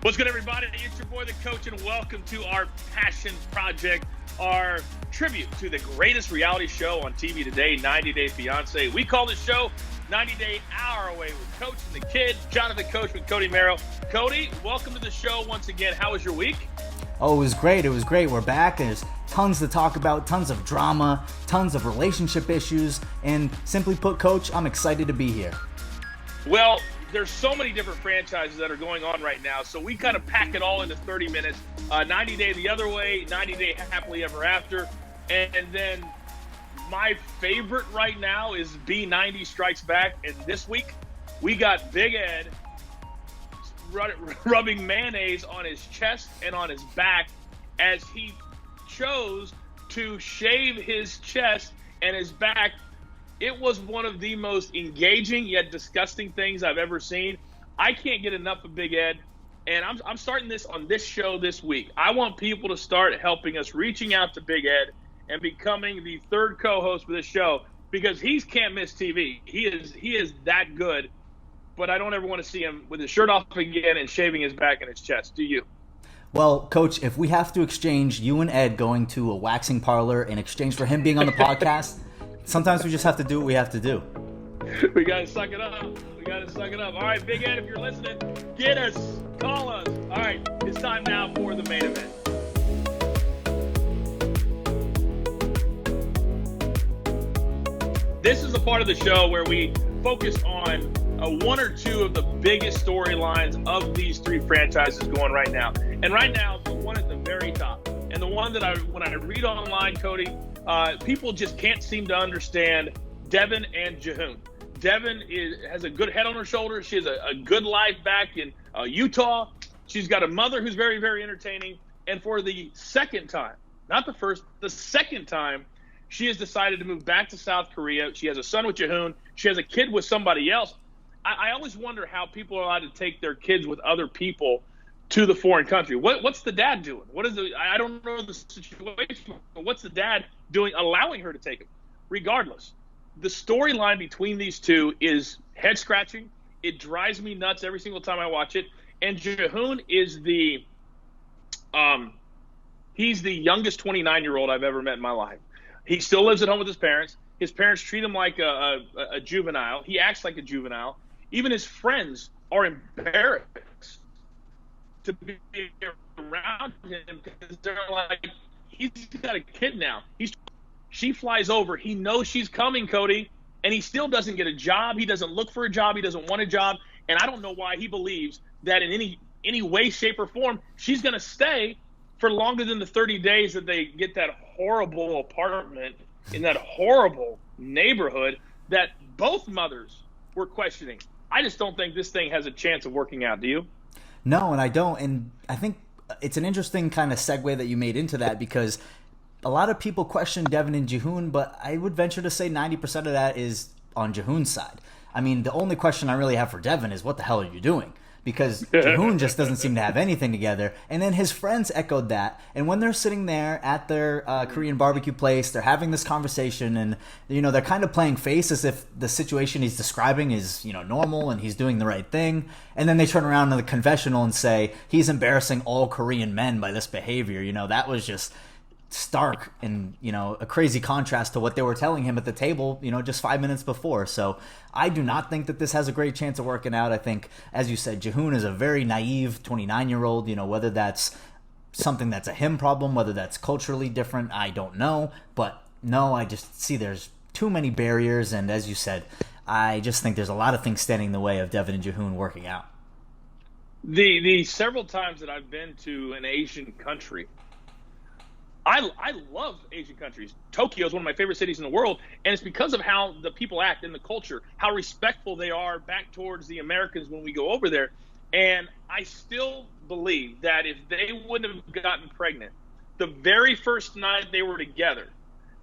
What's good, everybody? It's your boy, the Coach, and welcome to our passion project, our tribute to the greatest reality show on TV today, 90 Day Fiance. We call this show 90 Day Our Way with Coach and the Kid, Jonathan Coachman, Cody Merrow. Cody, welcome to the show once again. How was your week? Oh, it was great. It was great. We're back. There's tons to talk about, tons of drama, tons of relationship issues, and simply put, Coach, I'm excited to be here. Well, there's so many different franchises that are going on right now, so we kind of pack it all into 30 minutes. 90 Day the Other Way, 90 Day Happily Ever After, and then my favorite right now is B90 Strikes Back. And this week, we got Big Ed rubbing mayonnaise on his chest and on his back as he chose to shave his chest and his back. It was one of the most engaging yet disgusting things I've ever seen. I can't get enough of Big Ed, and I'm starting this on this show this week. I want people to start helping us, reaching out to Big Ed and becoming the third co-host for this show, because he can't miss TV. He is that good, but I don't ever want to see him with his shirt off again and shaving his back and his chest. Do you? Well, Coach, if we have to exchange you and Ed going to a waxing parlor in exchange for him being on the podcast, sometimes we just have to do what we have to do. We got to suck it up. All right, Big Ed, if you're listening, get us. Call us. All right, it's time now for the main event. This is the part of the show where we focus on one or two of the biggest storylines of these three franchises going right now. And right now, the one at the very top, and the one that when I read online, Cody, people just can't seem to understand Devin and Jihoon. Devin has a good head on her shoulders. She has a good life back in Utah. She's got a mother who's very, very entertaining. And for the second time, not the first, the second time, she has decided to move back to South Korea. She has a son with Jihoon. She has a kid with somebody else. I always wonder how people are allowed to take their kids with other people to the foreign country. What's the dad doing? I don't know the situation, but what's the dad doing allowing her to take him? Regardless, the storyline between these two is head-scratching. It drives me nuts every single time I watch it. And Jihoon is he's the youngest 29-year-old I've ever met in my life. He still lives at home with his parents. His parents treat him like a juvenile. He acts like a juvenile. Even his friends are embarrassed to be around him because they're like, he's got a kid now. She flies over. He knows she's coming, Cody, and he still doesn't get a job. He doesn't look for a job. He doesn't want a job. And I don't know why he believes that in any way, shape, or form, she's going to stay for longer than the 30 days that they get that horrible apartment in that horrible neighborhood that both mothers were questioning. I just don't think this thing has a chance of working out. Do you? No, and I don't. And I think it's an interesting kind of segue that you made into that, because a lot of people question Devin and Jihoon, but I would venture to say 90% of that is on Jihoon's side. I mean, the only question I really have for Devin is, what the hell are you doing? Because Jihoon just doesn't seem to have anything together. And then his friends echoed that. And when they're sitting there at their Korean barbecue place, they're having this conversation, and they're kind of playing face as if the situation he's describing is normal and he's doing the right thing. And then they turn around in the confessional and say he's embarrassing all Korean men by this behavior. That was just stark and a crazy contrast to what they were telling him at the table just 5 minutes before. So I do not think that this has a great chance of working out. I think, as you said, Jihoon is a very naive 29-year-old. Whether that's something that's a him problem, whether that's culturally different, I don't know. But no, I just see there's too many barriers, and as you said, I just think there's a lot of things standing in the way of Devin and Jihoon working out. The several times that I've been to an Asian country, I love Asian countries. Tokyo is one of my favorite cities in the world, and it's because of how the people act and the culture, how respectful they are back towards the Americans when we go over there. And I still believe that if they wouldn't have gotten pregnant the very first night they were together,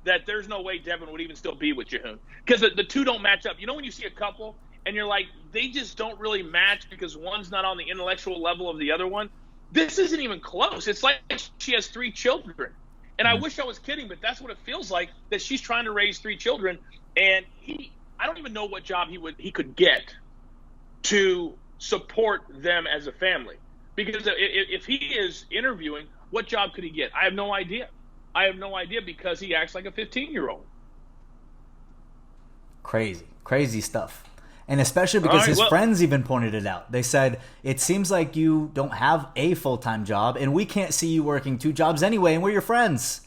that there's no way Devin would even still be with Jihoon, because the two don't match up. When you see a couple and you're like, they just don't really match because one's not on the intellectual level of the other one. This isn't even close. It's like she has 3 children. And I wish I was kidding, but that's what it feels like, that she's trying to raise 3 children. And I don't even know what job he could get to support them as a family. Because if he is interviewing, what job could he get? I have no idea. Because he acts like a 15-year-old. Crazy stuff. And especially because his friends even pointed it out. They said, it seems like you don't have a full-time job, and we can't see you working 2 jobs anyway, and we're your friends.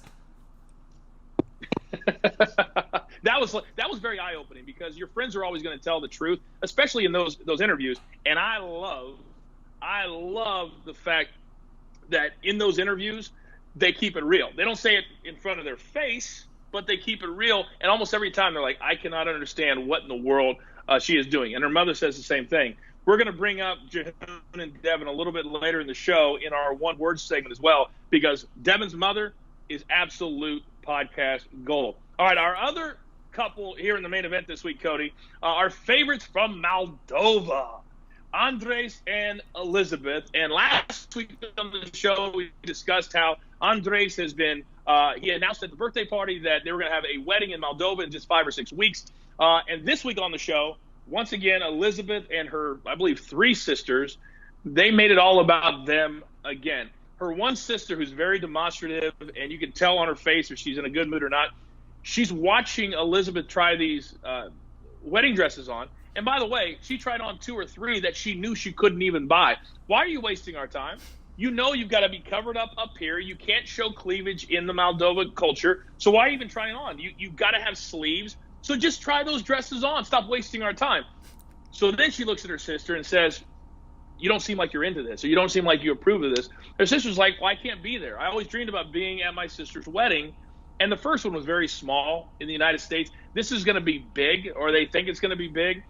That was very eye-opening, because your friends are always going to tell the truth, especially in those interviews. And I love the fact that in those interviews, they keep it real. They don't say it in front of their face, but they keep it real. And almost every time they're like, I cannot understand what in the world she is doing. And her mother says the same thing. We're going to bring up Jihoon and Devin a little bit later in the show in our one-word segment as well, because Devin's mother is absolute podcast gold. All right, our other couple here in the main event this week, Cody, our favorites from Moldova, Andres and Elizabeth. And last week on the show, we discussed how Andres has been he announced at the birthday party that they were going to have a wedding in Moldova in just 5 or 6 weeks. And this week on the show, once again, Elizabeth and her, I believe, 3 sisters, they made it all about them again. Her one sister, who's very demonstrative, and you can tell on her face if she's in a good mood or not, she's watching Elizabeth try these wedding dresses on. And by the way, she tried on 2 or 3 that she knew she couldn't even buy. Why are you wasting our time? You know you've got to be covered up here. You can't show cleavage in the Moldova culture. So why even trying on? You've got to have sleeves. So just try those dresses on. Stop wasting our time. So then she looks at her sister and says, you don't seem like you're into this, or you don't seem like you approve of this. Her sister's like, well, I can't be there. I always dreamed about being at my sister's wedding. And the first one was very small in the United States. This is going to be big, or they think it's going to be big.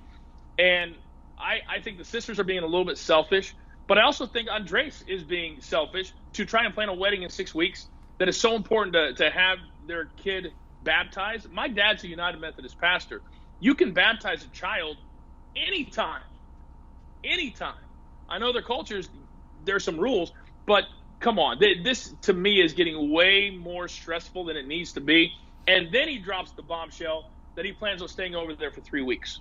And I think the sisters are being a little bit selfish. But I also think Andres is being selfish to try and plan a wedding in 6 weeks that is so important to have their kid baptized. My dad's a United Methodist pastor. You can baptize a child anytime. I know their cultures, there's some rules, but come on. This, to me, is getting way more stressful than it needs to be. And then he drops the bombshell that he plans on staying over there for 3 weeks.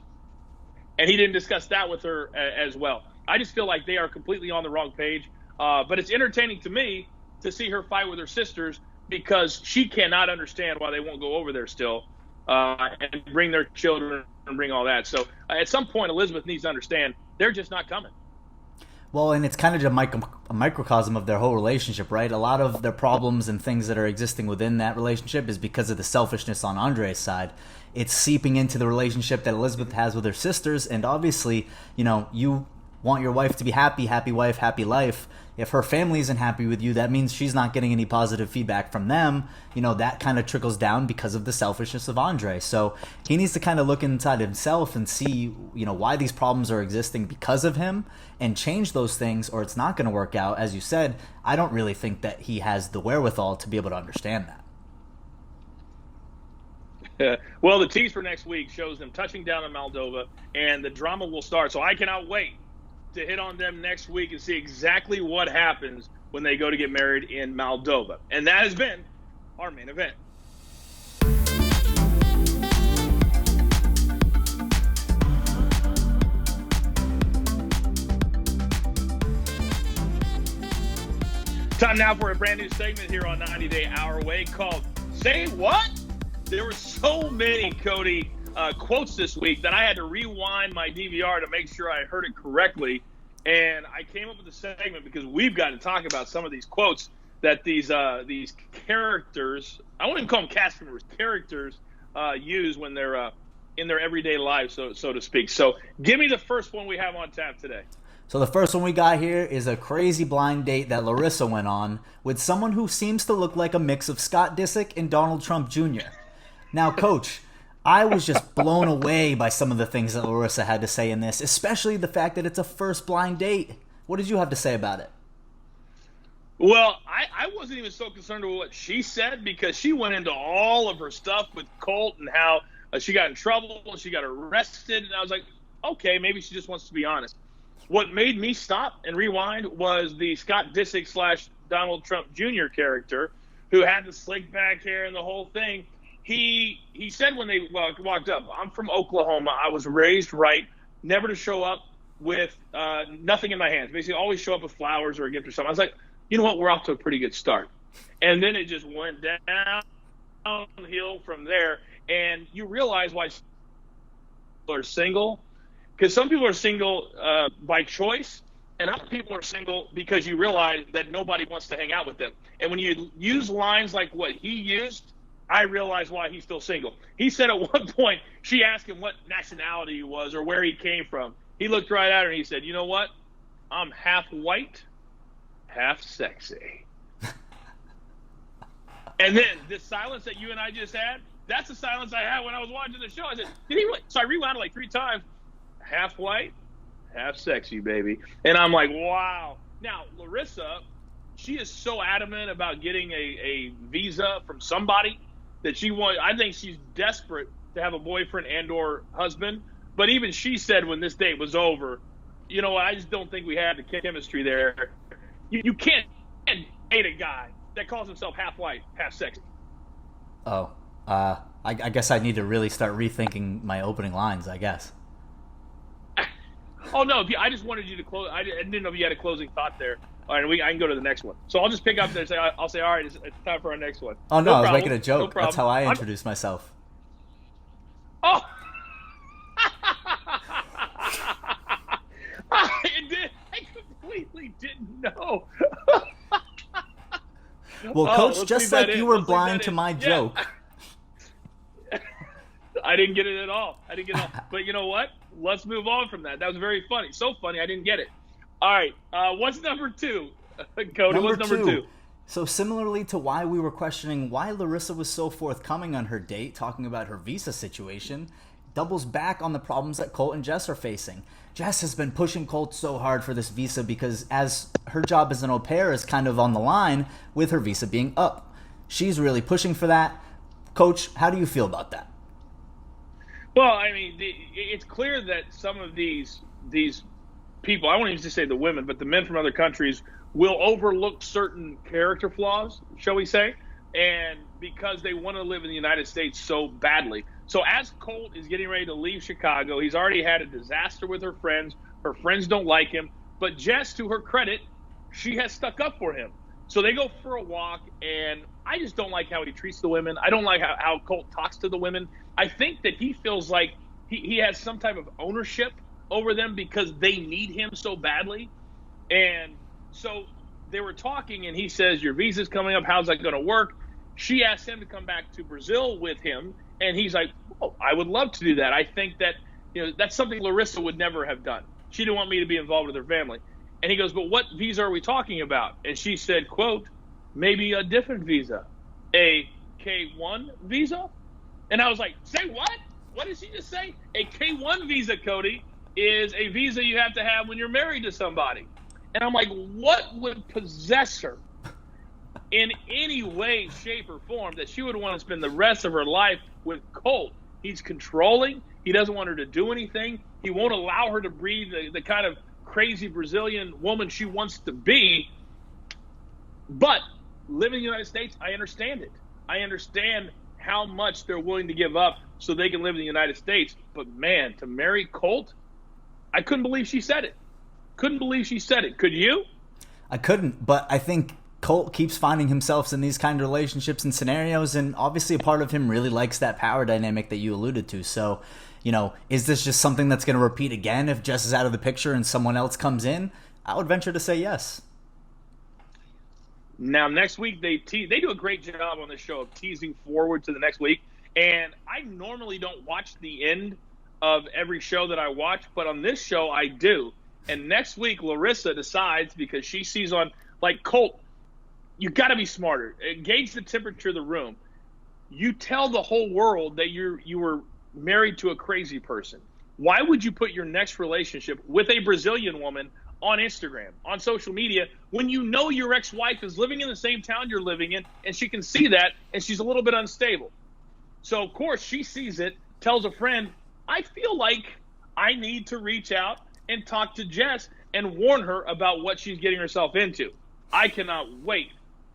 And he didn't discuss that with her as well. I just feel like they are completely on the wrong page. But it's entertaining to me to see her fight with her sisters, because she cannot understand why they won't go over there still and bring their children and bring all that. So at some point, Elizabeth needs to understand they're just not coming. Well, and it's kind of a microcosm of their whole relationship, right? A lot of their problems and things that are existing within that relationship is because of the selfishness on Andre's side. It's seeping into the relationship that Elizabeth has with her sisters, and obviously, you want your wife to be happy wife, happy life. If her family isn't happy with you, that means she's not getting any positive feedback from them. That kind of trickles down because of the selfishness of Andre. So he needs to kind of look inside himself and see, why these problems are existing because of him, and change those things, or it's not going to work out. As you said, I don't really think that he has the wherewithal to be able to understand that. Well, the tease for next week shows them touching down in Moldova, and the drama will start. So I cannot wait to hit on them next week and see exactly what happens when they go to get married in Moldova. And that has been our main event. Time now for a brand new segment here on 90 Day Our Way called Say What? There were so many, Cody, quotes this week that I had to rewind my DVR to make sure I heard it correctly. And I came up with the segment because we've got to talk about some of these quotes that these characters, I won't even call them cast members, characters use when they're in their everyday lives, so to speak. So give me the first one we have on tap today. So the first one we got here is a crazy blind date that Larissa went on with someone who seems to look like a mix of Scott Disick and Donald Trump Jr. Now, Coach, I was just blown away by some of the things that Larissa had to say in this, especially the fact that it's a first blind date. What did you have to say about it? Well, I wasn't even so concerned with what she said, because she went into all of her stuff with Colt and how she got in trouble and she got arrested. And I was like, okay, maybe she just wants to be honest. What made me stop and rewind was the Scott Disick / Donald Trump Jr. character, who had the slick back hair and the whole thing. He said when they walked up, I'm from Oklahoma. I was raised right, never to show up with nothing in my hands. Basically, always show up with flowers or a gift or something. I was like, you know what? We're off to a pretty good start. And then it just went downhill from there. And you realize why people are single. Because some people are single by choice, and other people are single because you realize that nobody wants to hang out with them. And when you use lines like what he used, I realized why he's still single. He said at one point, she asked him what nationality he was or where he came from. He looked right at her and he said, you know what? I'm half white, half sexy. And then this silence that you and I just had, that's the silence I had when I was watching the show. I said, did he really? So I rewound it like 3 times. Half white, half sexy, baby. And I'm like, wow. Now, Larissa, she is so adamant about getting a visa from somebody that I think she's desperate to have a boyfriend and or husband. But even she said when this date was over, you know, I just don't think we had the chemistry there. You can't date a guy that calls himself half white, half sexy. Oh, I guess I need to really start rethinking my opening lines, I guess. Oh, no, I just wanted you to close. I didn't know if you had a closing thought there. All right, I can go to the next one. So I'll just pick up there and say, I'll say, all right, it's time for our next one. Oh, no, I was making a No joke. problem. That's how I introduce myself. Oh! I completely didn't know. Well, Coach, just like you were blind to my joke. I didn't get it at all. But you know what? Let's move on from that. That was very funny. So funny, I didn't get it. All right. What's number 2? Cody, what's number 2? So similarly to why we were questioning why Larissa was so forthcoming on her date, talking about her visa situation, doubles back on the problems that Colt and Jess are facing. Jess has been pushing Colt so hard for this visa because as her job as an au pair is kind of on the line with her visa being up. She's really pushing for that. Coach, how do you feel about that? Well, I mean, it's clear that some of these people, I won't even just say the women, but the men from other countries will overlook certain character flaws, shall we say, and because they want to live in the United States so badly. So as Colt is getting ready to leave Chicago, he's already had a disaster with her friends. Her friends don't like him. But Jess, to her credit, she has stuck up for him. So they go for a walk, and I just don't like how he treats the women. I don't like how Colt talks to the women. I think that he feels like he has some type of ownership over them because they need him so badly. And so they were talking, and he says, your visa's coming up. How's that going to work? She asked him to come back to Brazil with him, and he's like, oh, I would love to do that. I think that, you know, that's something Larissa would never have done. She didn't want me to be involved with her family. And he goes, but what visa are we talking about? And she said, quote, maybe a different visa, a K1 visa? And I was like, say what? What did she just say? A K1 visa, Cody, is a visa you have to have when you're married to somebody. And I'm like, what would possess her in any way, shape, or form that she would want to spend the rest of her life with Colt? He's controlling. He doesn't want her to do anything. He won't allow her to breathe the kind of crazy Brazilian woman she wants to be. But living in the United States, I understand it. I understand how much they're willing to give up so they can live in the United States. But man, to marry Colt, I couldn't believe she said it. Couldn't believe she said it. Could you? I couldn't, but I think Colt keeps finding himself in these kind of relationships and scenarios, and obviously a part of him really likes that power dynamic that you alluded to. So, you know, is this just something that's going to repeat again if Jess is out of the picture and someone else comes in? I would venture to say yes. Now, next week, they do a great job on this show of teasing forward to the next week. And I normally don't watch the end of every show that I watch, but on this show, I do. And next week, Larissa decides, because she sees on, like, Colt, you got to be smarter. Gauge the temperature of the room. You tell the whole world that you were married to a crazy person. Why would you put your next relationship with a Brazilian woman on Instagram, on social media, when you know your ex-wife is living in the same town you're living in, and she can see that, and she's a little bit unstable? So, of course, she sees it, tells a friend, I feel like I need to reach out and talk to Jess and warn her about what she's getting herself into. I cannot wait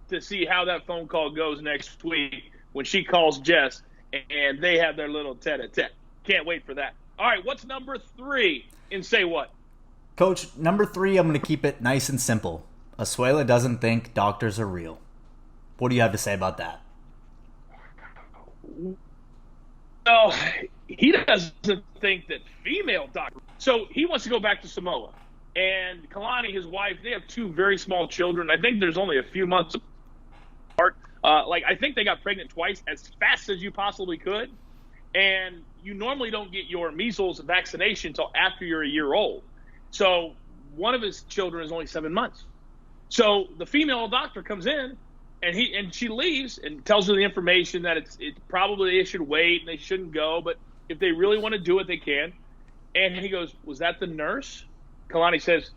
to see how that phone call goes next week when she calls Jess and they have their little tete-a-tete. Can't wait for that. All right, what's number 3 in Say What? Coach, number 3, I'm going to keep it nice and simple. Asuela doesn't think doctors are real. What do you have to say about that? No, he doesn't think that female doctors. So he wants to go back to Samoa. And Kalani, his wife, they have 2 very small children. I think there's only a few months apart. I think they got pregnant twice as fast as you possibly could. And you normally don't get your measles vaccination until after you're a year old. So one of his children is only 7 months. So the female doctor comes in, and she leaves and tells her the information that it's probably they should wait and they shouldn't go, but if they really want to do it, they can. And he goes, "Was that the nurse?" Kalani says,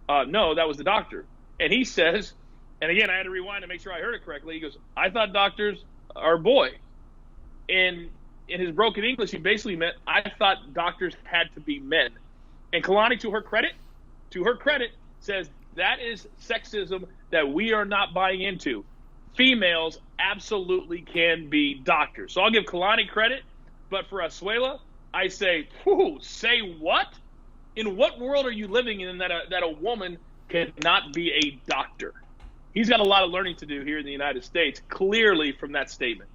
"No, that was the doctor." And he says, and again, I had to rewind to make sure I heard it correctly. He goes, "I thought doctors are a boy." And in his broken English, he basically meant, "I thought doctors had to be men." And Kalani, to her credit, says that is sexism that we are not buying into. Females absolutely can be doctors. So I'll give Kalani credit, but for Asuela, I say, say what? In what world are you living in that a woman cannot be a doctor? He's got a lot of learning to do here in the United States, clearly from that statement.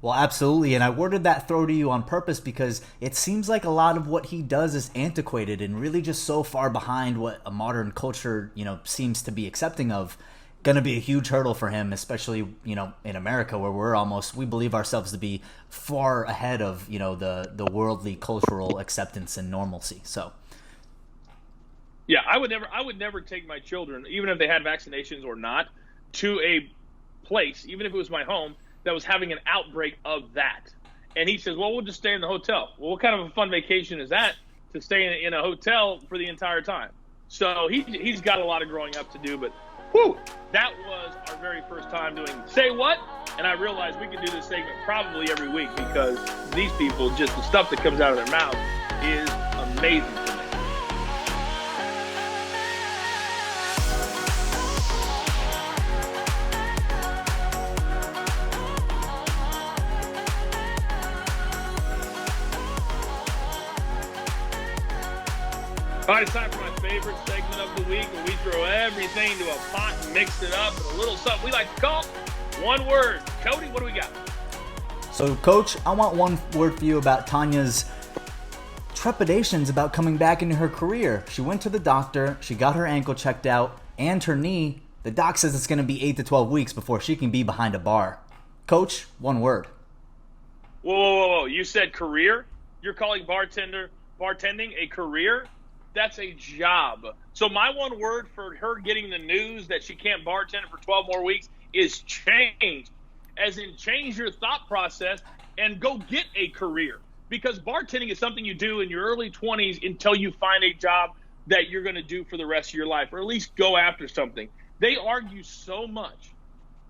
Well, absolutely, and I worded that throw to you on purpose because it seems like a lot of what he does is antiquated and really just so far behind what a modern culture, seems to be accepting of. Going to be a huge hurdle for him, especially, in America where we believe ourselves to be far ahead of, the worldly cultural acceptance and normalcy. So, yeah, I would never take my children, even if they had vaccinations or not, to a place, even if it was my home, that was having an outbreak of that. And he says, "Well, we'll just stay in the hotel." Well, what kind of a fun vacation is that to stay in a hotel for the entire time? So he's got a lot of growing up to do, but that was our very first time doing Say What? And I realized we could do this segment probably every week because these people, just the stuff that comes out of their mouth is amazing to me. All right, it's time for my favorite segment of the week where we throw everything into a pot and mix it up with a little something we like to call one word. Cody, what do we got? So, Coach, I want one word for you about Tanya's trepidations about coming back into her career. She went to the doctor, she got her ankle checked out, and her knee. The doc says it's going to be 8 to 12 weeks before she can be behind a bar. Coach, one word. Whoa. You said career? You're calling bartending a career? That's a job. So my one word for her getting the news that she can't bartend for 12 more weeks is change. As in change your thought process and go get a career. Because bartending is something you do in your early 20s until you find a job that you're going to do for the rest of your life, or at least go after something. They argue so much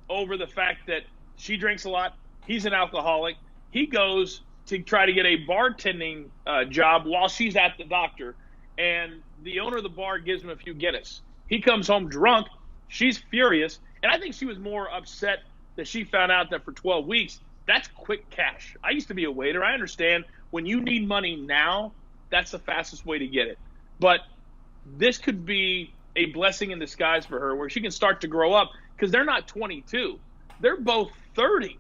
over the fact that she drinks a lot, he's an alcoholic, he goes to try to get a bartending job while she's at the doctor. And the owner of the bar gives him a few Guinness. He comes home drunk. She's furious. And I think she was more upset that she found out that for 12 weeks, that's quick cash. I used to be a waiter. I understand when you need money now, that's the fastest way to get it. But this could be a blessing in disguise for her where she can start to grow up because they're not 22. They're both 30.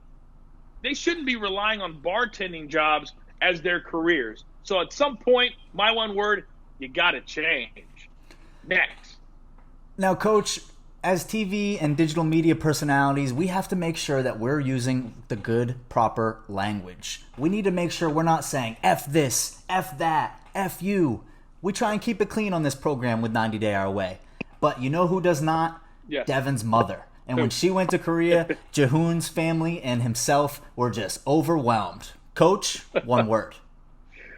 They shouldn't be relying on bartending jobs as their careers. So at some point, my one word, you got to change. Next. Now, Coach, as TV and digital media personalities, we have to make sure that we're using the good, proper language. We need to make sure we're not saying F this, F that, F you. We try and keep it clean on this program with 90 Day Our Way. But you know who does not? Yes. Devin's mother. And when she went to Korea, Jihoon's family and himself were just overwhelmed. Coach, one word.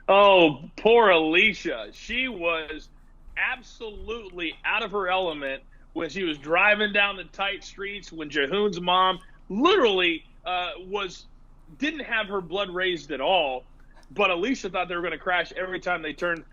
Oh, poor Alicia. She was absolutely out of her element when she was driving down the tight streets when Jihoon's mom literally didn't have her blood raised at all. But Alicia thought they were going to crash every time they turned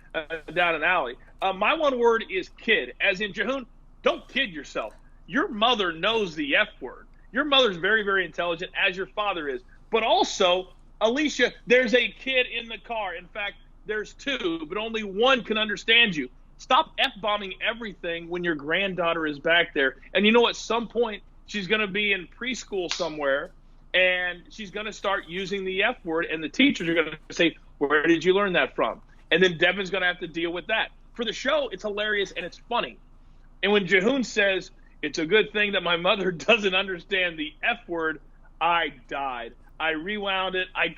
down an alley. My one word is kid. As in, Jihoon, don't kid yourself. Your mother knows the F word. Your mother's very, very intelligent, as your father is. But also, Alicia, there's a kid in the car. In fact, there's two, but only one can understand you. Stop F-bombing everything when your granddaughter is back there. And at some point, she's going to be in preschool somewhere, and she's going to start using the F word, and the teachers are going to say, where did you learn that from? And then Devin's going to have to deal with that. For the show, it's hilarious and it's funny. And when Jihoon says, it's a good thing that my mother doesn't understand the F word, I died. I rewound it. I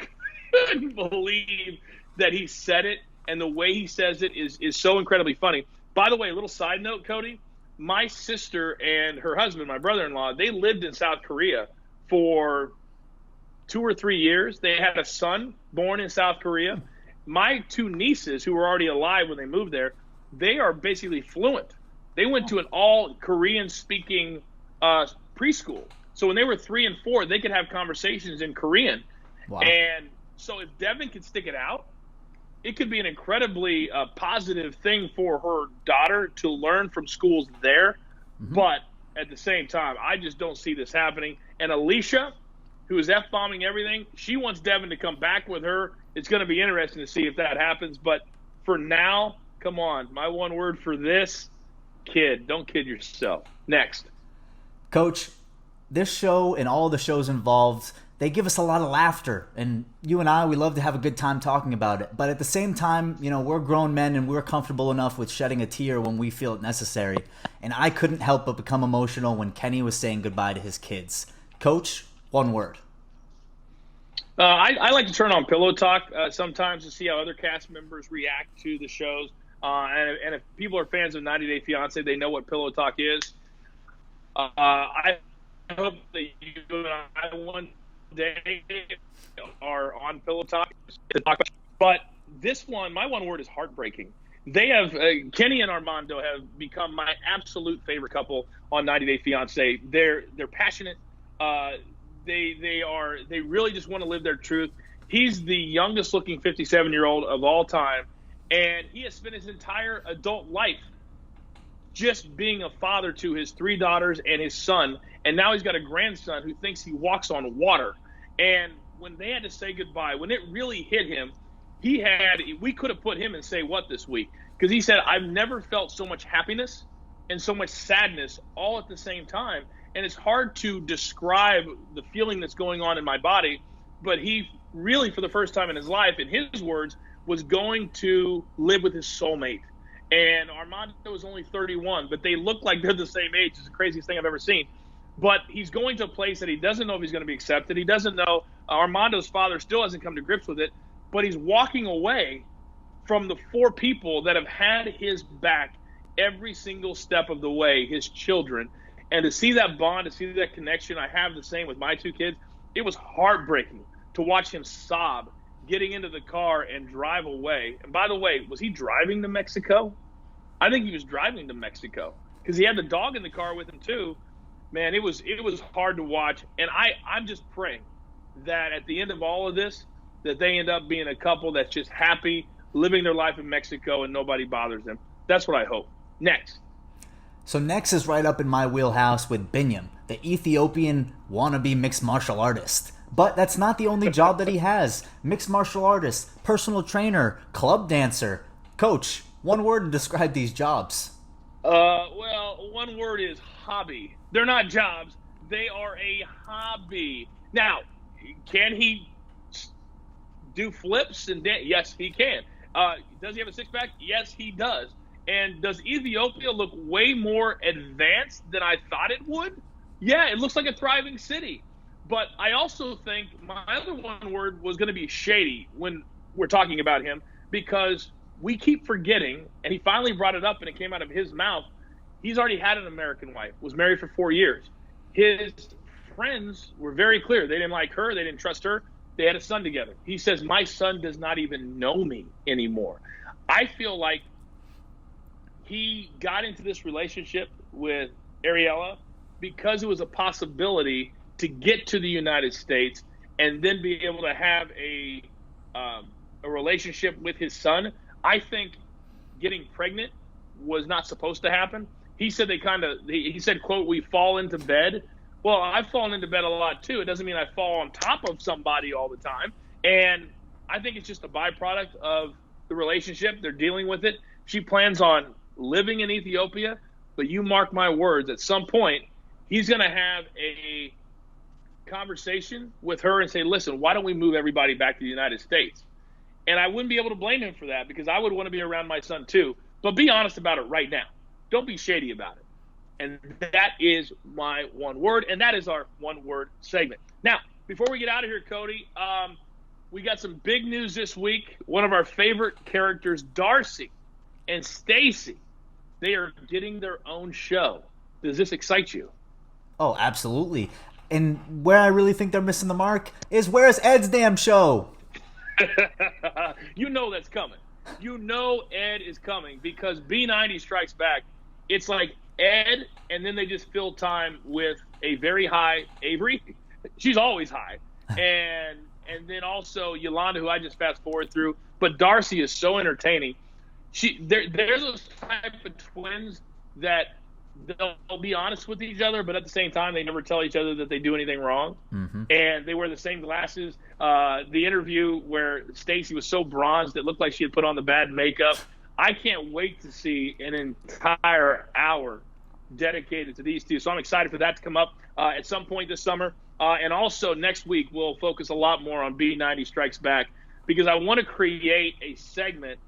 couldn't believe that he said it, and the way he says it is so incredibly funny. By the way, a little side note, Cody, my sister and her husband, my brother-in-law, they lived in South Korea for 2 or 3 years. They had a son born in South Korea. My 2 nieces, who were already alive when they moved there, they are basically fluent. They went to an all Korean-speaking preschool. So when they were 3 and 4, they could have conversations in Korean. Wow. And so if Devin can stick it out, it could be an incredibly positive thing for her daughter to learn from schools there. Mm-hmm. But at the same time, I just don't see this happening. And Alicia, who is F-bombing everything, she wants Devin to come back with her. It's going to be interesting to see if that happens. But for now, come on. My one word for this, kid. Don't kid yourself. Next. Coach, this show and all the shows involved, they give us a lot of laughter. And you and I, we love to have a good time talking about it. But at the same time, we're grown men and we're comfortable enough with shedding a tear when we feel it necessary. And I couldn't help but become emotional when Kenny was saying goodbye to his kids. Coach, one word. I like to turn on Pillow Talk sometimes to see how other cast members react to the shows. And if people are fans of 90 Day Fiance, they know what Pillow Talk is. I hope that you and I one day are on Pillow Talk to talk about. But this one, my one word is heartbreaking. They have Kenny and Armando have become my absolute favorite couple on 90 Day Fiance. They're passionate. They really just want to live their truth. He's the youngest looking 57-year-old of all time, and he has spent his entire adult life just being a father to his 3 daughters and his son, and now he's got a grandson who thinks he walks on water. And when they had to say goodbye, when it really hit him, we could have put him in Say What this week, because he said, I've never felt so much happiness and so much sadness all at the same time. And it's hard to describe the feeling that's going on in my body, but he really, for the first time in his life, in his words, was going to live with his soulmate. And Armando was only 31, but they look like they're the same age. It's the craziest thing I've ever seen. But he's going to a place that he doesn't know if he's going to be accepted. He doesn't know. Armando's father still hasn't come to grips with it, but he's walking away from the 4 people that have had his back every single step of the way, his children. And to see that bond, to see that connection, I have the same with my 2 kids. It was heartbreaking to watch him sob getting into the car and drive away. And by the way, was he driving to Mexico? I think he was driving to Mexico because he had the dog in the car with him too. Man, it was hard to watch. And I'm just praying that at the end of all of this, that they end up being a couple that's just happy, living their life in Mexico, and nobody bothers them. That's what I hope. Next. So next is right up in my wheelhouse with Binyam, the Ethiopian wannabe mixed martial artist. But that's not the only job that he has. Mixed martial artist, personal trainer, club dancer. Coach, one word to describe these jobs. Well, one word is hobby. They're not jobs. They are a hobby. Now, can he do flips and dance? Yes, he can. Does he have a six-pack? Yes, he does. And does Ethiopia look way more advanced than I thought it would? Yeah, it looks like a thriving city. But I also think my other one word was going to be shady when we're talking about him, because we keep forgetting, and he finally brought it up and it came out of his mouth, he's already had an American wife, was married for 4 years. His friends were very clear. They didn't like her. They didn't trust her. They had a son together. He says, my son does not even know me anymore. I feel like he got into this relationship with Ariella because it was a possibility to get to the United States and then be able to have a relationship with his son. I think getting pregnant was not supposed to happen. He said he said, quote, we fall into bed. Well, I've fallen into bed a lot too. It doesn't mean I fall on top of somebody all the time. And I think it's just a byproduct of the relationship. They're dealing with it. She plans on living in Ethiopia, but you mark my words, at some point, he's going to have a conversation with her and say, listen, why don't we move everybody back to the United States? And I wouldn't be able to blame him for that because I would want to be around my son too. But be honest about it right now. Don't be shady about it. And that is my one word, and that is our one-word segment. Now, before we get out of here, Cody, we got some big news this week. One of our favorite characters, Darcy and Stacy, they are getting their own show. Does this excite you? Oh, absolutely. And where I really think they're missing the mark is, where's Ed's damn show? You know that's coming. You know Ed is coming because B90 Strikes Back. It's like Ed, and then they just fill time with a very high Avery. She's always high. And then also Yolanda, who I just fast forward through. But Darcy is so entertaining. They're those type of twins that they'll be honest with each other, but at the same time, they never tell each other that they do anything wrong. Mm-hmm. And they wear the same glasses. The interview where Stacy was so bronzed it looked like she had put on the bad makeup. I can't wait to see an entire hour dedicated to these two. So I'm excited for that to come up at some point this summer. And also next week, we'll focus a lot more on B90 Strikes Back because I want to create a segment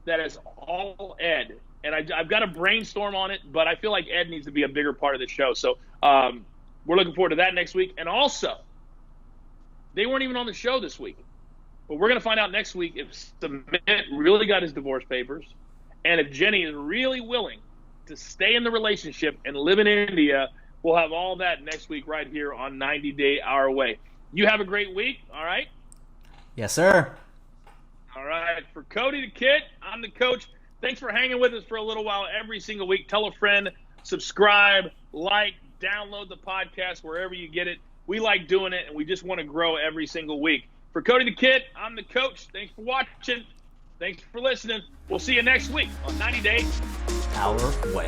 that is all Ed. And I've got to brainstorm on it, but I feel like Ed needs to be a bigger part of the show. So we're looking forward to that next week. And also, they weren't even on the show this week. But we're going to find out next week if Submit really got his divorce papers and if Jenny is really willing to stay in the relationship and live in India. We'll have all that next week right here on 90 Day Our Way. You have a great week, all right? Yes, sir. All right. For Cody the Kid, I'm the coach. Thanks for hanging with us for a little while every single week. Tell a friend, subscribe, like, download the podcast wherever you get it. We like doing it, and we just want to grow every single week. For Cody the Kid, I'm the coach. Thanks for watching. Thanks for listening. We'll see you next week on 90 Day Our Way.